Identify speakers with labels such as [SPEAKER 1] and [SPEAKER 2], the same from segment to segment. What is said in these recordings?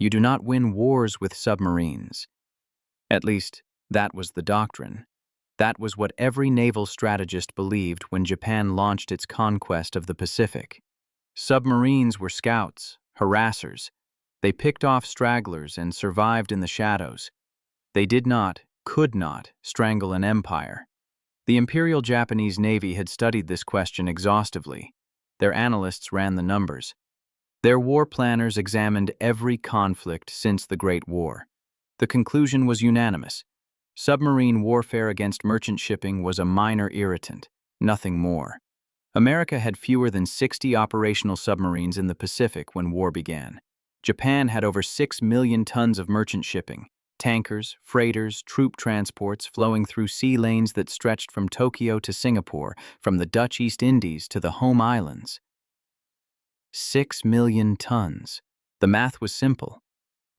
[SPEAKER 1] You do not win wars with submarines. At least, that was the doctrine. That was what every naval strategist believed when Japan launched its conquest of the Pacific. Submarines were scouts, harassers. They picked off stragglers and survived in the shadows. They did not, could not, strangle an empire. The Imperial Japanese Navy had studied this question exhaustively. Their analysts ran the numbers. Their war planners examined every conflict since the Great War. The conclusion was unanimous. Submarine warfare against merchant shipping was a minor irritant, nothing more. America had fewer than 60 operational submarines in the Pacific when war began. Japan had over 6 million tons of merchant shipping, tankers, freighters, troop transports flowing through sea lanes that stretched from Tokyo to Singapore, from the Dutch East Indies to the home islands. 6 million tons. The math was simple.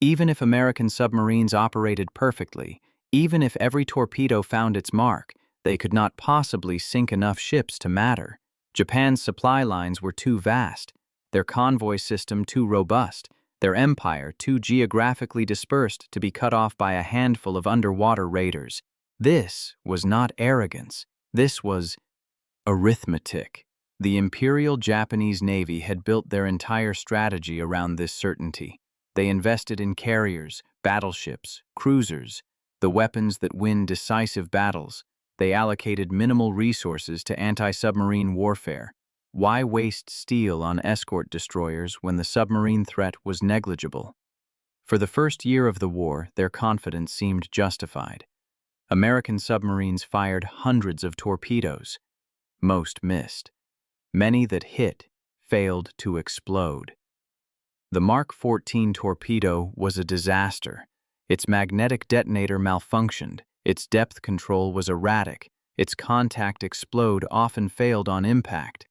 [SPEAKER 1] Even if American submarines operated perfectly, even if every torpedo found its mark, they could not possibly sink enough ships to matter. Japan's supply lines were too vast, their convoy system too robust, their empire too geographically dispersed to be cut off by a handful of underwater raiders. This was not arrogance. This was arithmetic. The Imperial Japanese Navy had built their entire strategy around this certainty. They invested in carriers, battleships, cruisers, the weapons that win decisive battles. They allocated minimal resources to anti-submarine warfare. Why waste steel on escort destroyers when the submarine threat was negligible? For the first year of the war, their confidence seemed justified. American submarines fired hundreds of torpedoes. Most missed. Many that hit failed to explode. The Mark 14 torpedo was a disaster. Its magnetic detonator malfunctioned. Its depth control was erratic. Its contact explode often failed on impact.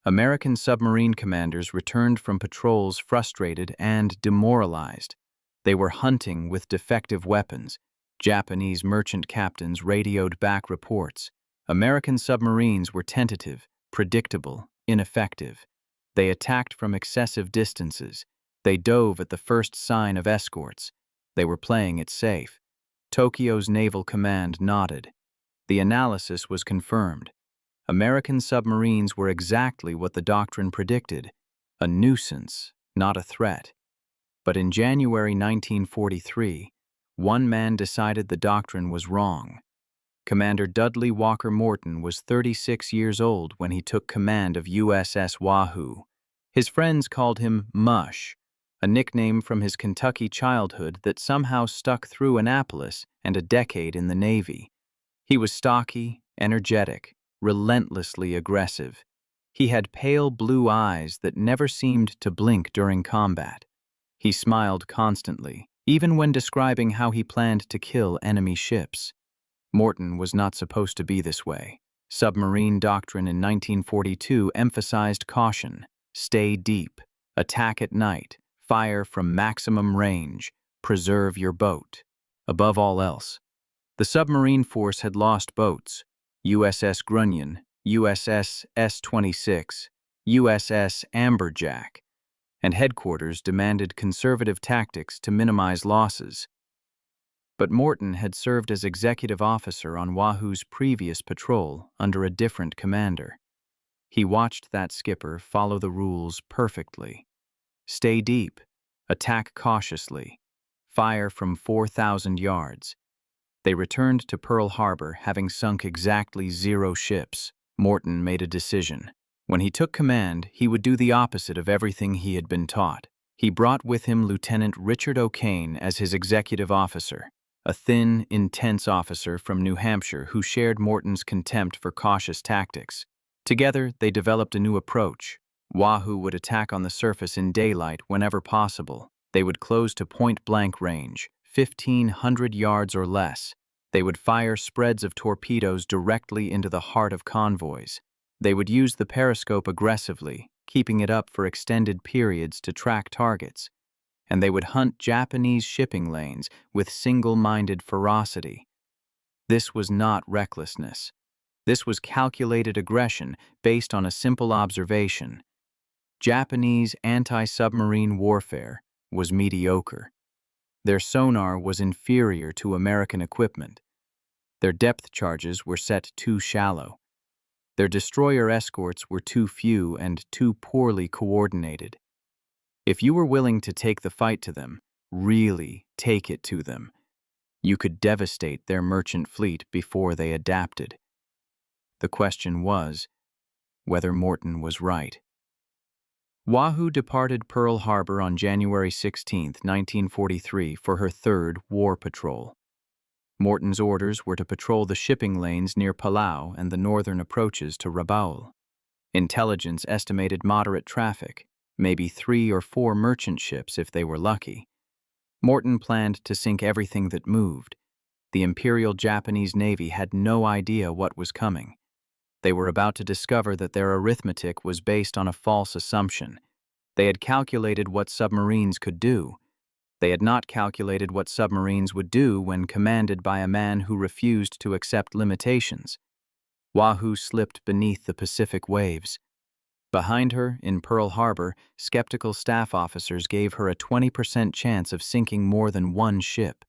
[SPEAKER 1] American submarine commanders returned from patrols frustrated and demoralized. They were hunting with defective weapons. Japanese merchant captains radioed back reports. American submarines were tentative, predictable, ineffective. They attacked from excessive distances. They dove at the first sign of escorts. They were playing it safe. Tokyo's naval command nodded. The analysis was confirmed. American submarines were exactly what the doctrine predicted, a nuisance, not a threat. But in January 1943, one man decided the doctrine was wrong. Commander Dudley Walker Morton was 36 years old when he took command of USS Wahoo. His friends called him Mush, a nickname from his Kentucky childhood that somehow stuck through Annapolis and a decade in the Navy. He was stocky, energetic, relentlessly aggressive. He had pale blue eyes that never seemed to blink during combat. He smiled constantly, even when describing how he planned to kill enemy ships. Morton was not supposed to be this way. Submarine doctrine in 1942 emphasized caution, stay deep, attack at night, fire from maximum range, preserve your boat. Above all else, the submarine force had lost boats: USS Grunion, USS S-26, USS Amberjack, and headquarters demanded conservative tactics to minimize losses. But Morton had served as executive officer on Wahoo's previous patrol under a different commander. He watched that skipper follow the rules perfectly. Stay deep, attack cautiously, fire from 4,000 yards. They returned to Pearl Harbor having sunk exactly 0 ships. Morton made a decision. When he took command, he would do the opposite of everything he had been taught. He brought with him Lieutenant Richard O'Kane as his executive officer, a thin, intense officer from New Hampshire who shared Morton's contempt for cautious tactics. Together, they developed a new approach. Wahoo would attack on the surface in daylight whenever possible. They would close to point-blank range, 1,500 yards or less. They would fire spreads of torpedoes directly into the heart of convoys. They would use the periscope aggressively, keeping it up for extended periods to track targets. And they would hunt Japanese shipping lanes with single-minded ferocity. This was not recklessness. This was calculated aggression based on a simple observation. Japanese anti-submarine warfare was mediocre. Their sonar was inferior to American equipment. Their depth charges were set too shallow. Their destroyer escorts were too few and too poorly coordinated. If you were willing to take the fight to them, really take it to them, you could devastate their merchant fleet before they adapted. The question was whether Morton was right. Wahoo departed Pearl Harbor on January 16, 1943, for her third war patrol. Morton's orders were to patrol the shipping lanes near Palau and the northern approaches to Rabaul. Intelligence estimated moderate traffic, maybe 3 or 4 merchant ships if they were lucky. Morton planned to sink everything that moved. The Imperial Japanese Navy had no idea what was coming. They were about to discover that their arithmetic was based on a false assumption. They had calculated what submarines could do. They had not calculated what submarines would do when commanded by a man who refused to accept limitations. Wahoo slipped beneath the Pacific waves. Behind her, in Pearl Harbor, skeptical staff officers gave her a 20% chance of sinking more than one ship.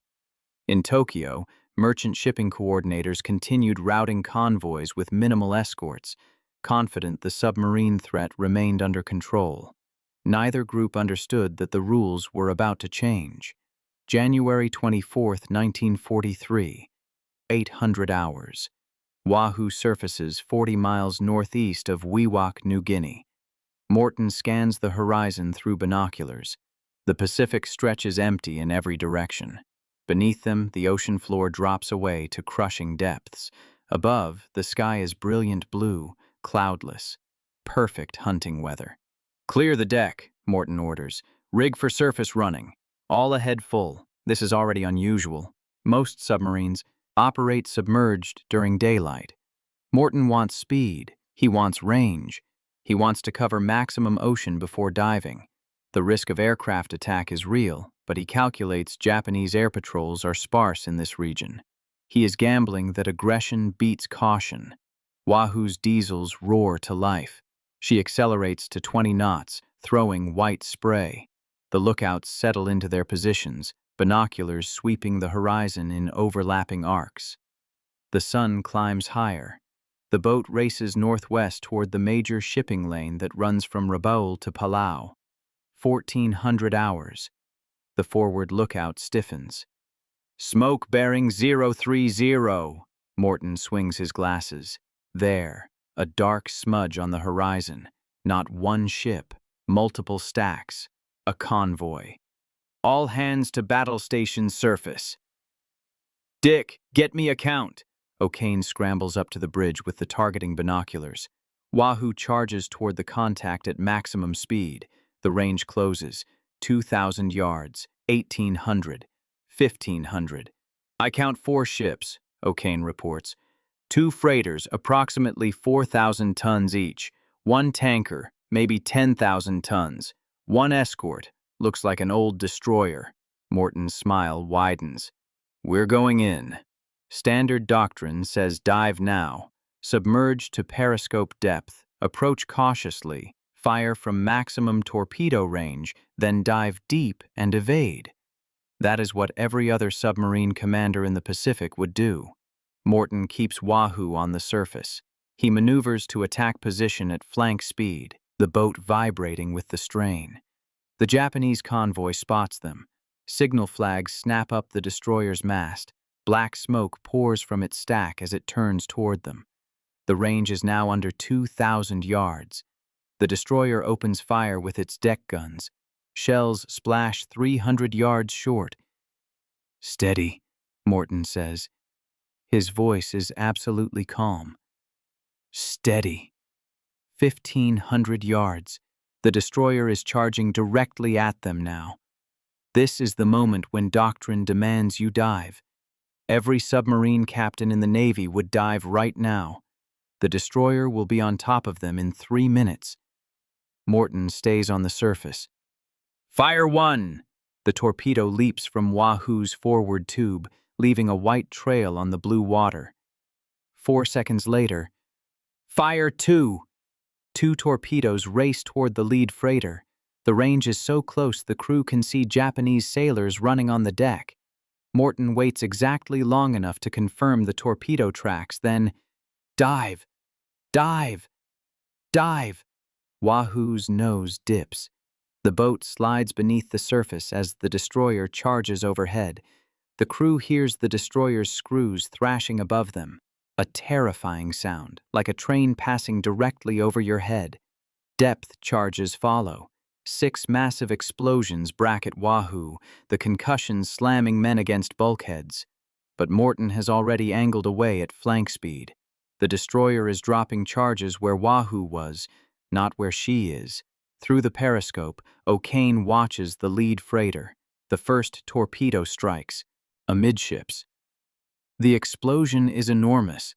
[SPEAKER 1] In Tokyo, merchant shipping coordinators continued routing convoys with minimal escorts, confident the submarine threat remained under control. Neither group understood that the rules were about to change. January 24, 1943, 800 hours. Wahoo surfaces 40 miles northeast of Wewak, New Guinea. Morton scans the horizon through binoculars. The Pacific stretches empty in every direction. Beneath them, the ocean floor drops away to crushing depths. Above, the sky is brilliant blue, cloudless. Perfect hunting weather. "Clear the deck," Morton orders. "Rig for surface running. All ahead full." This is already unusual. Most submarines operate submerged during daylight. Morton wants speed. He wants range. He wants to cover maximum ocean before diving. The risk of aircraft attack is real, but he calculates Japanese air patrols are sparse in this region. He is gambling that aggression beats caution. Wahoo's diesels roar to life. She accelerates to 20 knots, throwing white spray. The lookouts settle into their positions, binoculars sweeping the horizon in overlapping arcs. The sun climbs higher. The boat races northwest toward the major shipping lane that runs from Rabaul to Palau. 1,400 hours. The forward lookout stiffens. "Smoke bearing 030. Morton swings his glasses. There, a dark smudge on the horizon. Not one ship, multiple stacks. A convoy. "All hands to battle station surface." "Dick, get me a count." O'Kane scrambles up to the bridge with the targeting binoculars. Wahoo charges toward the contact at maximum speed. The range closes. 2,000 yards, 1,800, 1,500. "I count 4 ships," O'Kane reports. 2 freighters, approximately 4,000 tons each. 1 tanker, maybe 10,000 tons. 1 escort, looks like an old destroyer. Morton's smile widens. "We're going in. Standard doctrine says dive now. Submerge to periscope depth. Approach cautiously. Fire from maximum torpedo range, then dive deep and evade." That is what every other submarine commander in the Pacific would do. Morton keeps Wahoo on the surface. He maneuvers to attack position at flank speed, the boat vibrating with the strain. The Japanese convoy spots them. Signal flags snap up the destroyer's mast. Black smoke pours from its stack as it turns toward them. The range is now under 2,000 yards. The destroyer opens fire with its deck guns. Shells splash 300 yards short. "Steady," Morton says. His voice is absolutely calm. "Steady." 1,500 yards. The destroyer is charging directly at them now. This is the moment when doctrine demands you dive. Every submarine captain in the Navy would dive right now. The destroyer will be on top of them in 3 minutes. Morton stays on the surface. "Fire 1!" The torpedo leaps from Wahoo's forward tube, leaving a white trail on the blue water. 4 seconds later, "Fire 2!" 2 torpedoes race toward the lead freighter. The range is so close the crew can see Japanese sailors running on the deck. Morton waits exactly long enough to confirm the torpedo tracks, then dive, dive, dive. Wahoo's nose dips. The boat slides beneath the surface as the destroyer charges overhead. The crew hears the destroyer's screws thrashing above them. A terrifying sound, like a train passing directly over your head. Depth charges follow. 6 massive explosions bracket Wahoo, the concussions slamming men against bulkheads. But Morton has already angled away at flank speed. The destroyer is dropping charges where Wahoo was, not where she is. Through the periscope, O'Kane watches the lead freighter. The first torpedo strikes. Amidships. The explosion is enormous.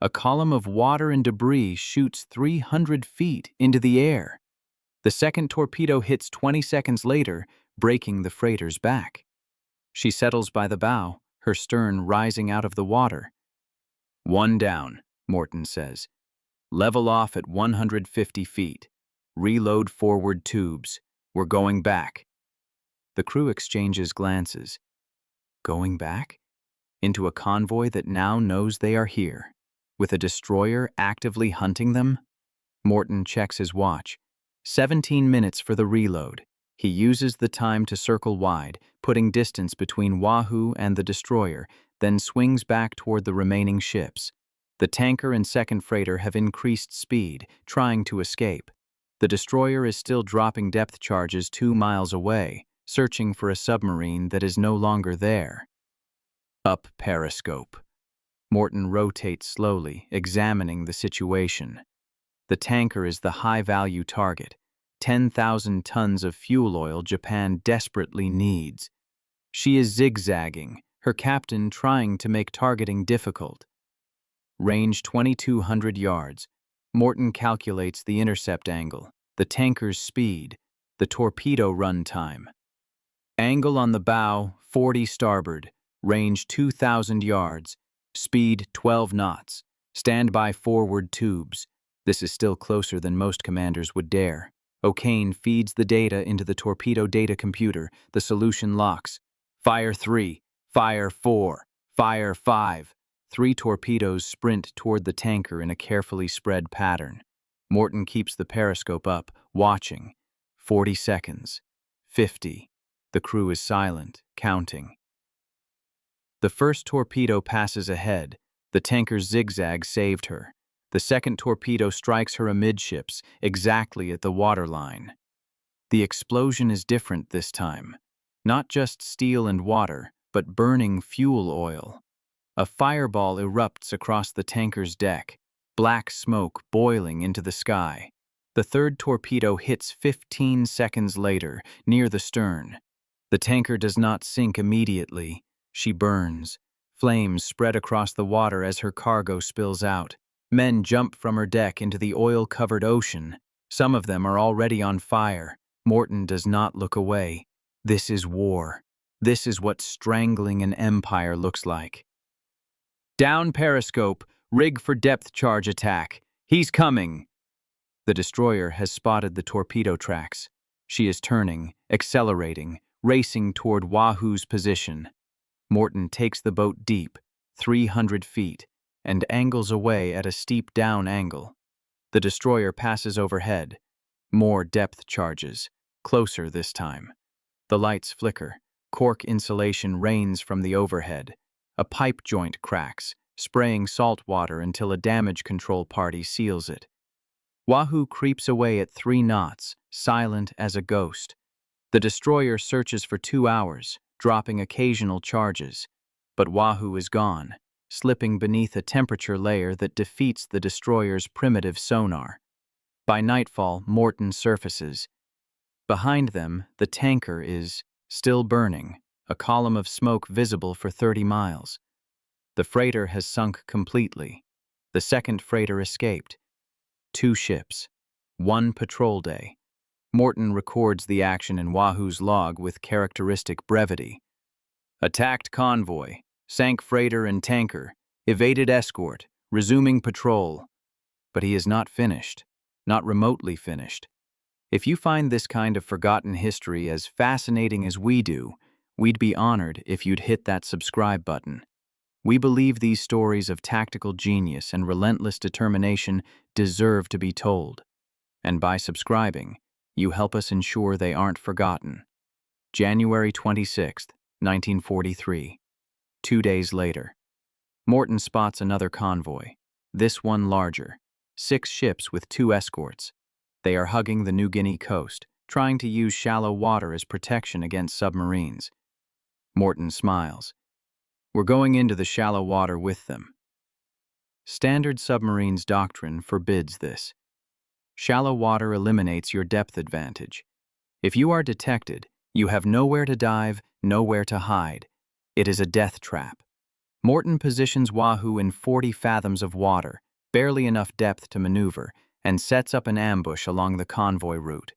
[SPEAKER 1] A column of water and debris shoots 300 feet into the air. The second torpedo hits 20 seconds later, breaking the freighter's back. She settles by the bow, her stern rising out of the water. "One down," Morton says. "Level off at 150 feet. Reload forward tubes. We're going back." The crew exchanges glances. Going back? Into a convoy that now knows they are here, with a destroyer actively hunting them? Morton checks his watch. 17 minutes for the reload. He uses the time to circle wide, putting distance between Wahoo and the destroyer, then swings back toward the remaining ships. The tanker and second freighter have increased speed, trying to escape. The destroyer is still dropping depth charges 2 miles away, searching for a submarine that is no longer there. Up periscope. Morton rotates slowly, examining the situation. The tanker is the high-value target, 10,000 tons of fuel oil Japan desperately needs. She is zigzagging, her captain trying to make targeting difficult. Range 2,200 yards. Morton calculates the intercept angle, the tanker's speed, the torpedo run time. Angle on the bow, 40 starboard, range 2,000 yards, speed 12 knots, standby forward tubes. This is still closer than most commanders would dare. O'Kane feeds the data into the torpedo data computer. The solution locks. Fire 3, fire 4, fire 5. 3 torpedoes sprint toward the tanker in a carefully spread pattern. Morton keeps the periscope up, watching. 40 seconds. 50. The crew is silent, counting. The first torpedo passes ahead. The tanker's zigzag saved her. The second torpedo strikes her amidships, exactly at the waterline. The explosion is different this time. Not just steel and water, but burning fuel oil. A fireball erupts across the tanker's deck, black smoke boiling into the sky. The third torpedo hits 15 seconds later, near the stern. The tanker does not sink immediately. She burns. Flames spread across the water as her cargo spills out. Men jump from her deck into the oil-covered ocean. Some of them are already on fire. Morton does not look away. This is war. This is what strangling an empire looks like. Down periscope, rig for depth charge attack. He's coming. The destroyer has spotted the torpedo tracks. She is turning, accelerating, racing toward Wahoo's position. Morton takes the boat deep, 300 feet, and angles away at a steep down angle. The destroyer passes overhead. More depth charges, closer this time. The lights flicker. Cork insulation rains from the overhead. A pipe joint cracks, spraying salt water until a damage control party seals it. Wahoo creeps away at 3 knots, silent as a ghost. The destroyer searches for 2 hours, dropping occasional charges. But Wahoo is gone, slipping beneath a temperature layer that defeats the destroyer's primitive sonar. By nightfall, Morton surfaces. Behind them, the tanker is still burning, a column of smoke visible for 30 miles. The freighter has sunk completely. The second freighter escaped. 2 ships. 1 patrol day. Morton records the action in Wahoo's log with characteristic brevity. Attacked convoy, sank freighter and tanker, evaded escort, resuming patrol. But he is not finished, not remotely finished. If you find this kind of forgotten history as fascinating as we do, we'd be honored if you'd hit that subscribe button. We believe these stories of tactical genius and relentless determination deserve to be told. And by subscribing, you help us ensure they aren't forgotten. January 26, 1943. 2 days later. Morton spots another convoy, this one larger. 6 ships with 2 escorts. They are hugging the New Guinea coast, trying to use shallow water as protection against submarines. Morton smiles. We're going into the shallow water with them. Standard submarines doctrine forbids this. Shallow water eliminates your depth advantage. If you are detected, you have nowhere to dive, nowhere to hide. It is a death trap. Morton positions Wahoo in 40 fathoms of water, barely enough depth to maneuver, and sets up an ambush along the convoy route.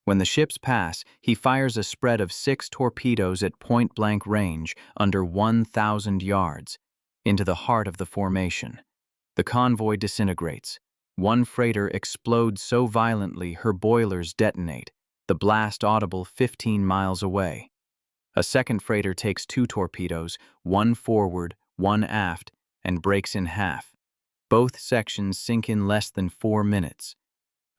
[SPEAKER 1] When the ships pass, he fires a spread of 6 torpedoes at point-blank range under 1,000 yards, into the heart of the formation. The convoy disintegrates. One freighter explodes so violently her boilers detonate, the blast audible 15 miles away. A second freighter takes 2 torpedoes, one forward, one aft, and breaks in half. Both sections sink in less than 4 minutes.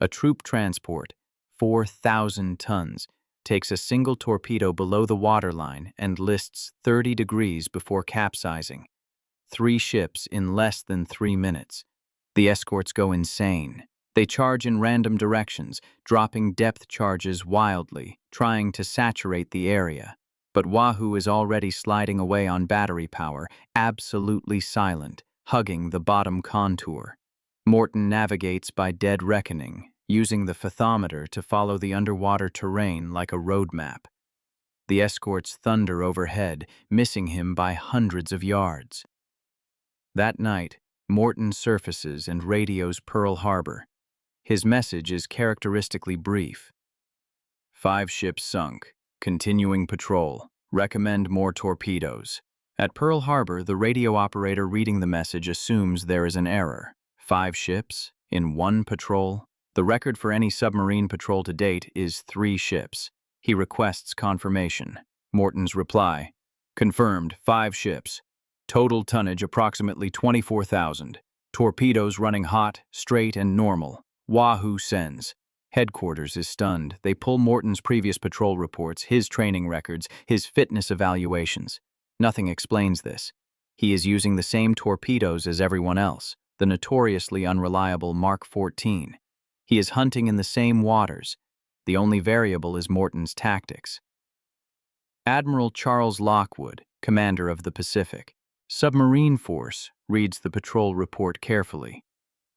[SPEAKER 1] A troop transport, 4,000 tons, takes a single torpedo below the waterline and lists 30 degrees before capsizing. 3 ships in less than 3 minutes. The escorts go insane. They charge in random directions, dropping depth charges wildly, trying to saturate the area. But Wahoo is already sliding away on battery power, absolutely silent, hugging the bottom contour. Morton navigates by dead reckoning, using the fathometer to follow the underwater terrain like a road map. The escorts thunder overhead, missing him by hundreds of yards. That night, Morton surfaces and radios Pearl Harbor. His message is characteristically brief. 5 ships sunk. Continuing patrol. Recommend more torpedoes. At Pearl Harbor, the radio operator reading the message assumes there is an error. 5 ships in 1 patrol. The record for any submarine patrol to date is 3 ships. He requests confirmation. Morton's reply: confirmed, 5 ships. Total tonnage approximately 24,000. Torpedoes running hot, straight, and normal. Wahoo sends. Headquarters is stunned. They pull Morton's previous patrol reports, his training records, his fitness evaluations. Nothing explains this. He is using the same torpedoes as everyone else, the notoriously unreliable Mark 14. He is hunting in the same waters. The only variable is Morton's tactics. Admiral Charles Lockwood, commander of the Pacific Submarine Force, reads the patrol report carefully.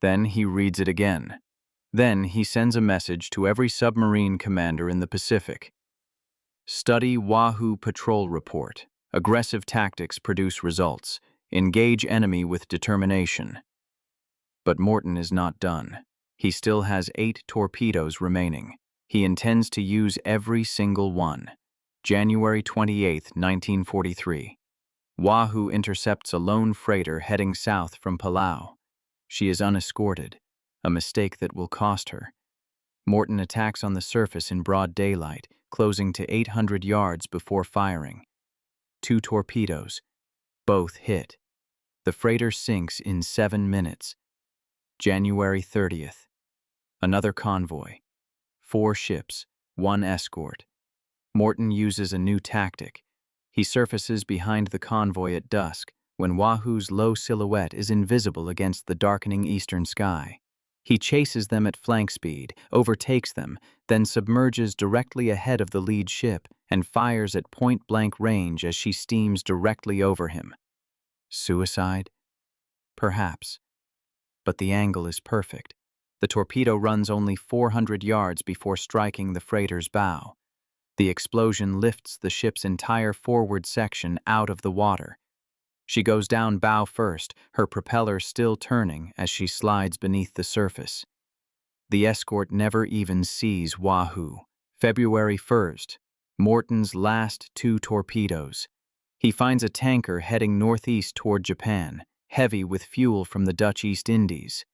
[SPEAKER 1] Then he reads it again. Then he sends a message to every submarine commander in the Pacific. Study Wahoo Patrol Report. Aggressive tactics produce results. Engage enemy with determination. But Morton is not done. He still has 8 torpedoes remaining. He intends to use every single one. January 28, 1943. Wahoo intercepts a lone freighter heading south from Palau. She is unescorted, a mistake that will cost her. Morton attacks on the surface in broad daylight, closing to 800 yards before firing. 2 torpedoes. Both hit. The freighter sinks in 7 minutes. January 30th. Another convoy. 4 ships, 1 escort. Morton uses a new tactic. He surfaces behind the convoy at dusk, when Wahoo's low silhouette is invisible against the darkening eastern sky. He chases them at flank speed, overtakes them, then submerges directly ahead of the lead ship and fires at point-blank range as she steams directly over him. Suicide? Perhaps. But the angle is perfect. The torpedo runs only 400 yards before striking the freighter's bow. The explosion lifts the ship's entire forward section out of the water. She goes down bow first, her propeller still turning as she slides beneath the surface. The escort never even sees Wahoo. February 1st. Morton's last 2 torpedoes. He finds a tanker heading northeast toward Japan, heavy with fuel from the Dutch East Indies.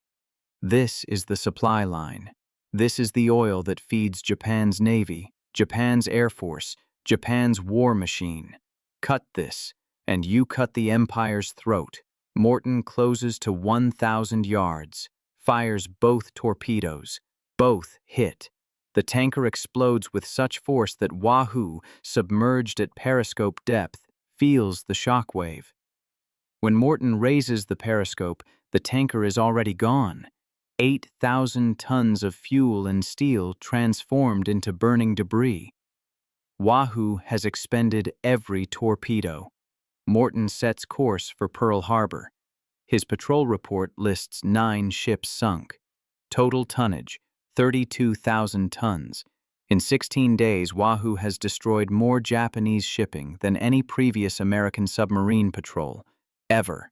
[SPEAKER 1] This is the supply line. This is the oil that feeds Japan's Navy, Japan's Air Force, Japan's war machine. Cut this, and you cut the Empire's throat. Morton closes to 1,000 yards, fires both torpedoes. Both hit. The tanker explodes with such force that Wahoo, submerged at periscope depth, feels the shockwave. When Morton raises the periscope, the tanker is already gone. 8,000 tons of fuel and steel transformed into burning debris. Wahoo has expended every torpedo. Morton sets course for Pearl Harbor. His patrol report lists 9 ships sunk. Total tonnage, 32,000 tons. In 16 days, Wahoo has destroyed more Japanese shipping than any previous American submarine patrol, ever.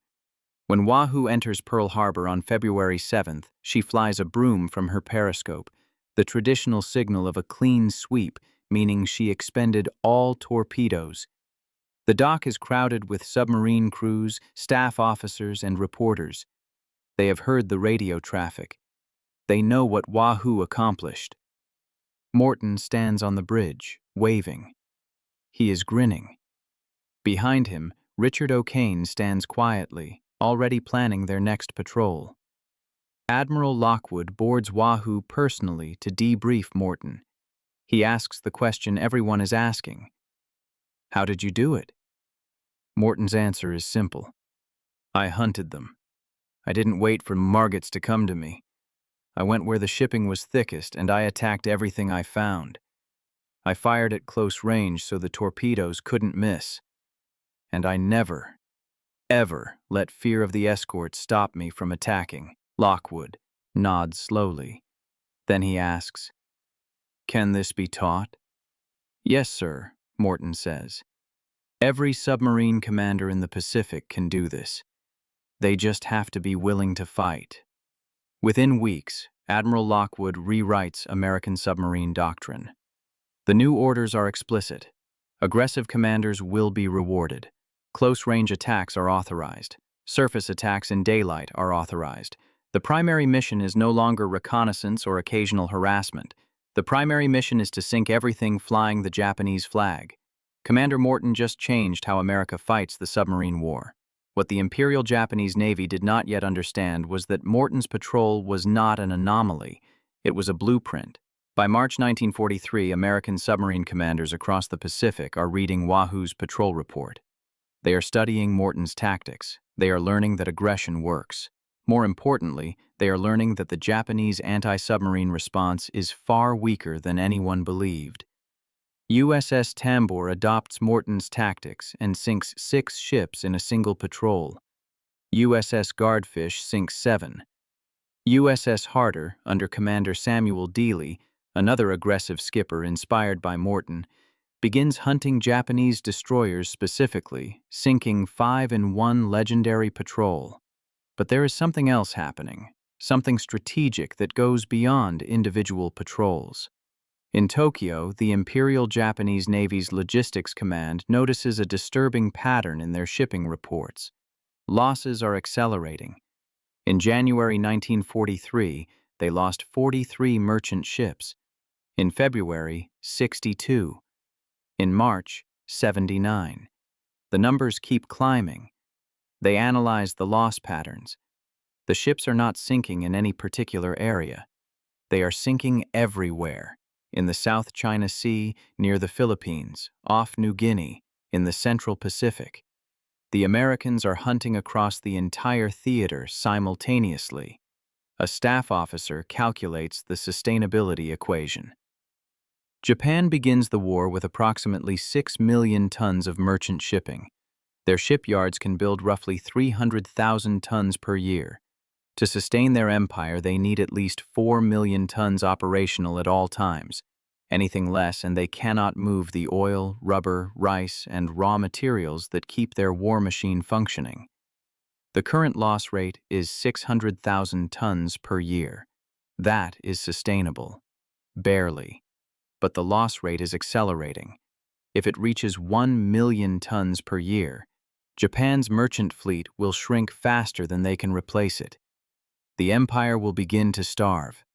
[SPEAKER 1] When Wahoo enters Pearl Harbor on February 7th, she flies a broom from her periscope, the traditional signal of a clean sweep, meaning she expended all torpedoes. The dock is crowded with submarine crews, staff officers, and reporters. They have heard the radio traffic. They know what Wahoo accomplished. Morton stands on the bridge, waving. He is grinning. Behind him, Richard O'Kane stands quietly, already planning their next patrol. Admiral Lockwood boards Wahoo personally to debrief Morton. He asks the question everyone is asking. How did you do it? Morton's answer is simple. I hunted them. I didn't wait for margits to come to me. I went where the shipping was thickest, and I attacked everything I found. I fired at close range so the torpedoes couldn't miss. And I never, ever let fear of the escort stop me from attacking. Lockwood nods slowly. Then he asks, Can this be taught? Yes, sir, Morton says. Every submarine commander in the Pacific can do this. They just have to be willing to fight. Within weeks, Admiral Lockwood rewrites American submarine doctrine. The new orders are explicit. Aggressive commanders will be rewarded. Close-range attacks are authorized. Surface attacks in daylight are authorized. The primary mission is no longer reconnaissance or occasional harassment. The primary mission is to sink everything flying the Japanese flag. Commander Morton just changed how America fights the submarine war. What the Imperial Japanese Navy did not yet understand was that Morton's patrol was not an anomaly. It was a blueprint. By March 1943, American submarine commanders across the Pacific are reading Wahoo's patrol report. They are studying Morton's tactics. They are learning that aggression works. More importantly, they are learning that the Japanese anti-submarine response is far weaker than anyone believed. USS Tambor adopts Morton's tactics and sinks 6 ships in a single patrol. USS Guardfish sinks 7. USS Harder, under Commander Samuel Dealey, another aggressive skipper inspired by Morton, begins hunting Japanese destroyers specifically, sinking 5 in one legendary patrol. But there is something else happening, something strategic that goes beyond individual patrols. In Tokyo, the Imperial Japanese Navy's Logistics Command notices a disturbing pattern in their shipping reports. Losses are accelerating. In January 1943, they lost 43 merchant ships. In February, 62. In March, 79. The numbers keep climbing. They analyze the loss patterns. The ships are not sinking in any particular area. They are sinking everywhere. In the South China Sea, near the Philippines, off New Guinea, in the Central Pacific. The Americans are hunting across the entire theater simultaneously. A staff officer calculates the sustainability equation. Japan begins the war with approximately 6 million tons of merchant shipping. Their shipyards can build roughly 300,000 tons per year. To sustain their empire, they need at least 4 million tons operational at all times. Anything less, and they cannot move the oil, rubber, rice, and raw materials that keep their war machine functioning. The current loss rate is 600,000 tons per year. That is sustainable. Barely. But the loss rate is accelerating. If it reaches 1 million tons per year, Japan's merchant fleet will shrink faster than they can replace it. The empire will begin to starve.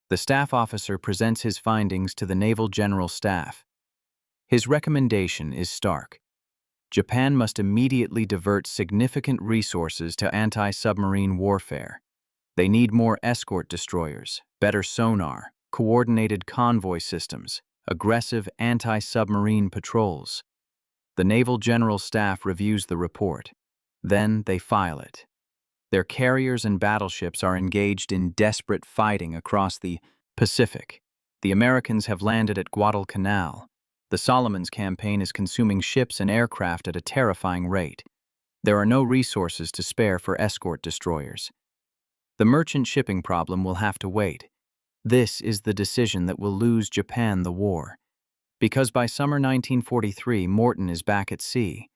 [SPEAKER 1] The staff officer presents his findings to the Naval General Staff. His recommendation is stark. Japan must immediately divert significant resources to anti-submarine warfare. They need more escort destroyers, better sonar, coordinated convoy systems, aggressive anti-submarine patrols. The Naval General Staff reviews the report. Then they file it. Their carriers and battleships are engaged in desperate fighting across the Pacific. The Americans have landed at Guadalcanal. The Solomons campaign is consuming ships and aircraft at a terrifying rate. There are no resources to spare for escort destroyers. The merchant shipping problem will have to wait. This is the decision that will lose Japan the war. Because by summer 1943, Morton is back at sea.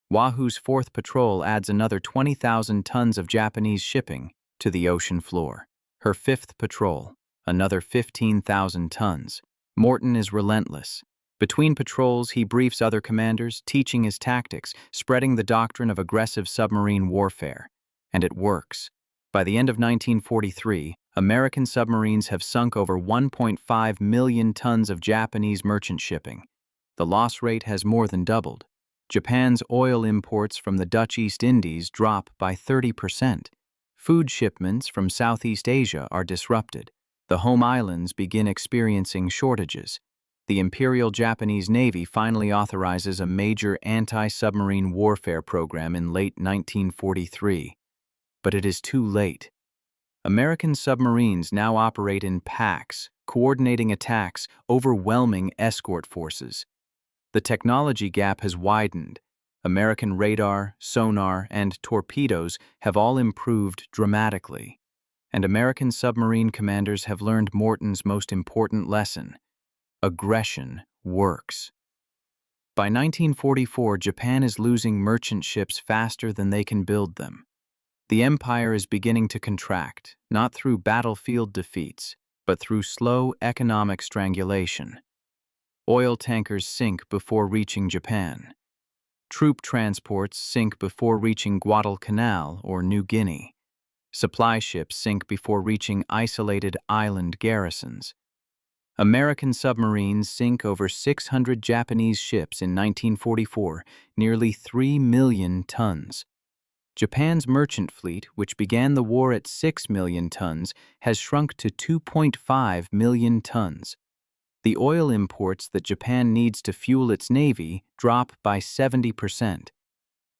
[SPEAKER 1] Wahoo's 4th patrol adds another 20,000 tons of Japanese shipping to the ocean floor. Her 5th patrol, another 15,000 tons. Morton is relentless. Between patrols, he briefs other commanders, teaching his tactics, spreading the doctrine of aggressive submarine warfare. And it works. By the end of 1943, American submarines have sunk over 1.5 million tons of Japanese merchant shipping. The loss rate has more than doubled. Japan's oil imports from the Dutch East Indies drop by 30%. Food shipments from Southeast Asia are disrupted. The home islands begin experiencing shortages. The Imperial Japanese Navy finally authorizes a major anti-submarine warfare program in late 1943. But it is too late. American submarines now operate in packs, coordinating attacks, overwhelming escort forces. The technology gap has widened. American radar, sonar, and torpedoes have all improved dramatically. And American submarine commanders have learned Morton's most important lesson: aggression works. By 1944, Japan is losing merchant ships faster than they can build them. The empire is beginning to contract, not through battlefield defeats, but through slow economic strangulation. Oil tankers sink before reaching Japan. Troop transports sink before reaching Guadalcanal or New Guinea. Supply ships sink before reaching isolated island garrisons. American submarines sink over 600 Japanese ships in 1944, nearly 3 million tons. Japan's merchant fleet, which began the war at 6 million tons, has shrunk to 2.5 million tons. The oil imports that Japan needs to fuel its navy drop by 70%.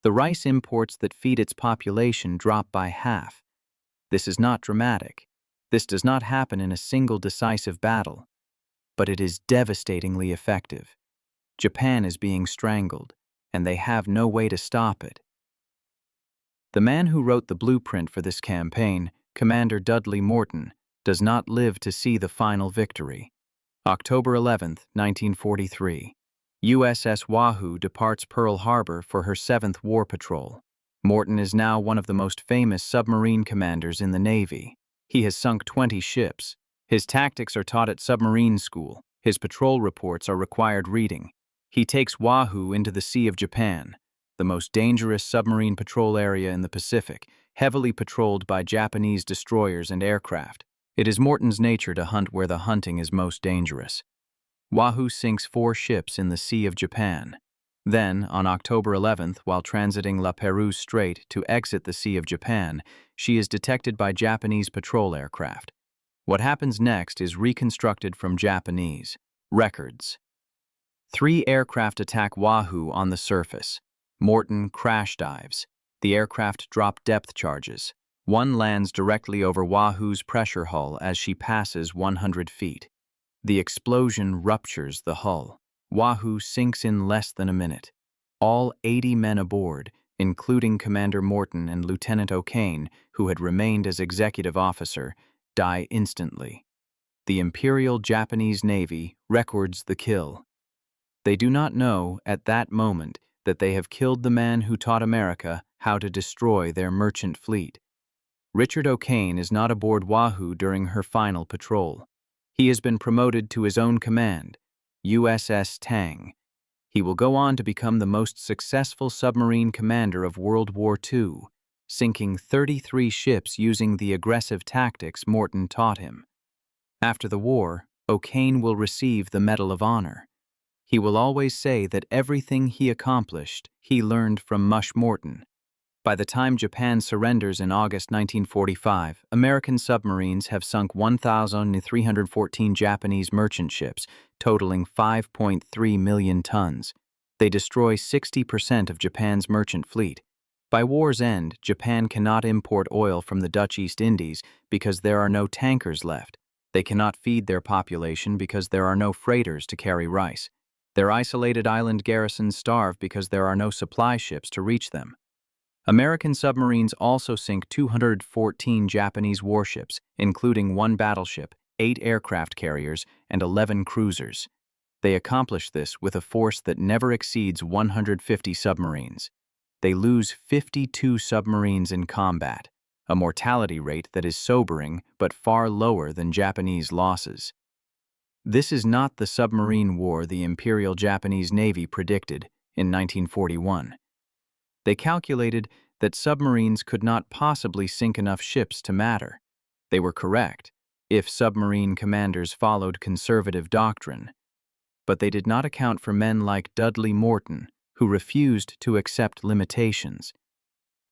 [SPEAKER 1] The rice imports that feed its population drop by half. This is not dramatic. This does not happen in a single decisive battle. But it is devastatingly effective. Japan is being strangled, and they have no way to stop it. The man who wrote the blueprint for this campaign, Commander Dudley Morton, does not live to see the final victory. October 11, 1943. USS Wahoo departs Pearl Harbor for her 7th war patrol. Morton is now one of the most famous submarine commanders in the Navy. He has sunk 20 ships. His tactics are taught at submarine school. His patrol reports are required reading. He takes Wahoo into the Sea of Japan, the most dangerous submarine patrol area in the Pacific, heavily patrolled by Japanese destroyers and aircraft. It is Morton's nature to hunt where the hunting is most dangerous. Wahoo sinks 4 ships in the Sea of Japan. Then, on October 11th, while transiting La Pérouse Strait to exit the Sea of Japan, she is detected by Japanese patrol aircraft. What happens next is reconstructed from Japanese records. 3 aircraft attack Wahoo on the surface. Morton crash dives. The aircraft drop depth charges. One lands directly over Wahoo's pressure hull as she passes 100 feet. The explosion ruptures the hull. Wahoo sinks in less than a minute. All 80 men aboard, including Commander Morton and Lieutenant O'Kane, who had remained as executive officer, die instantly. The Imperial Japanese Navy records the kill. They do not know, at that moment, that they have killed the man who taught America how to destroy their merchant fleet. Richard O'Kane is not aboard Wahoo during her final patrol. He has been promoted to his own command, USS Tang. He will go on to become the most successful submarine commander of World War II, sinking 33 ships using the aggressive tactics Morton taught him. After the war, O'Kane will receive the Medal of Honor. He will always say that everything he accomplished, he learned from Mush Morton. By the time Japan surrenders in August 1945, American submarines have sunk 1,314 Japanese merchant ships, totaling 5.3 million tons. They destroy 60% of Japan's merchant fleet. By war's end, Japan cannot import oil from the Dutch East Indies because there are no tankers left. They cannot feed their population because there are no freighters to carry rice. Their isolated island garrisons starve because there are no supply ships to reach them. American submarines also sink 214 Japanese warships, including 1 battleship, 8 aircraft carriers, and 11 cruisers. They accomplish this with a force that never exceeds 150 submarines. They lose 52 submarines in combat, a mortality rate that is sobering but far lower than Japanese losses. This is not the submarine war the Imperial Japanese Navy predicted in 1941. They calculated that submarines could not possibly sink enough ships to matter. They were correct, if submarine commanders followed conservative doctrine. But they did not account for men like Dudley Morton, who refused to accept limitations.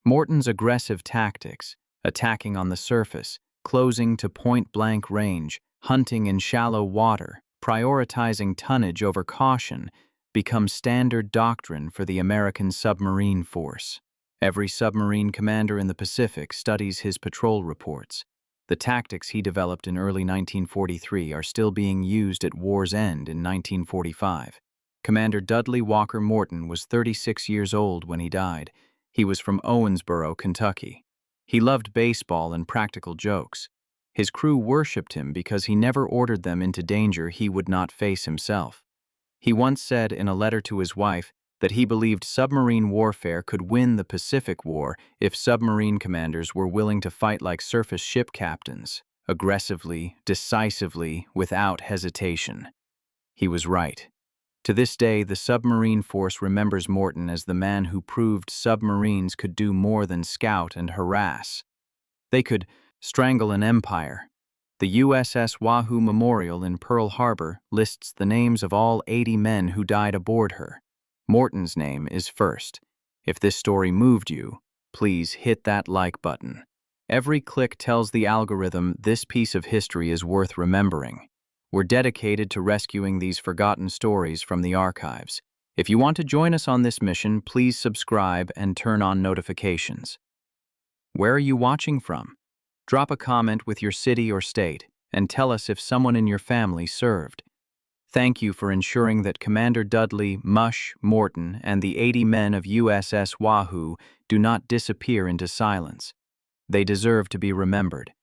[SPEAKER 1] Morton's aggressive tactics, attacking on the surface, closing to point-blank range, hunting in shallow water, prioritizing tonnage over caution, become standard doctrine for the American submarine force. Every submarine commander in the Pacific studies his patrol reports. The tactics he developed in early 1943 are still being used at war's end in 1945. Commander Dudley Walker Morton was 36 years old when he died. He was from Owensboro, Kentucky. He loved baseball and practical jokes. His crew worshipped him because he never ordered them into danger he would not face himself. He once said in a letter to his wife that he believed submarine warfare could win the Pacific War if submarine commanders were willing to fight like surface ship captains, aggressively, decisively, without hesitation. He was right. To this day, the submarine force remembers Morton as the man who proved submarines could do more than scout and harass. They could strangle an empire. The USS Wahoo Memorial in Pearl Harbor lists the names of all 80 men who died aboard her. Morton's name is first. If this story moved you, please hit that like button. Every click tells the algorithm this piece of history is worth remembering. We're dedicated to rescuing these forgotten stories from the archives. If you want to join us on this mission, please subscribe and turn on notifications. Where are you watching from? Drop a comment with your city or state and tell us if someone in your family served. Thank you for ensuring that Commander Dudley, Mush, Morton, and the 80 men of USS Wahoo do not disappear into silence. They deserve to be remembered.